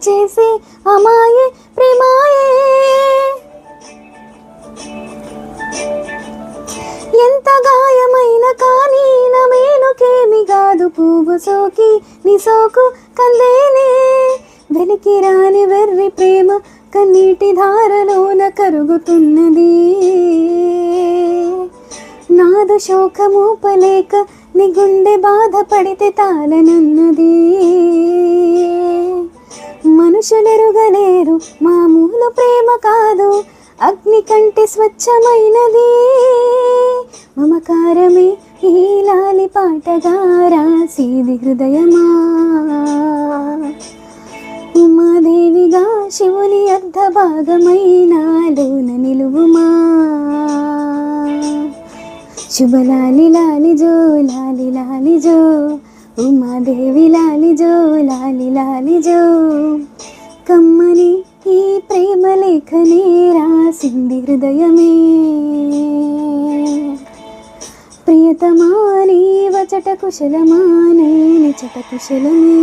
చేసే అమాయే ప్రేమాయే. ఎంత గాయమైన కానీ నా మేలుకేమి కాదు, పువ్వు సోకి నీ సోకు కందేనే. వెలికి రాని వెర్రి ప్రేమ కన్నీటి ధారలోన కరుగుతున్నది. నాదు శోకమూపలేక నీ గుండె బాధపడితే తాళనన్నది. మనుషులెరుగలేరు మామూలు ప్రేమ కాదు, అగ్ని కంటే స్వచ్ఛమైనది. మమకారమే ఈ లాలి పాటగా రాసేది హృదయమా. ఉమాదేవిగా శివుని అర్ధ భాగమైనాలోన నిలువుమా. శుభలాలి లాలి జో లాలి లాలి జో, ఉమాదేవి లాలి జో లాలి లాలి జో. కమ్మని ఈ ప్రేమ లేఖనే రాసింది హృదయమే. ప్రియతమా నీ వచట కుశలమా, నీ నిచట కుశలమే.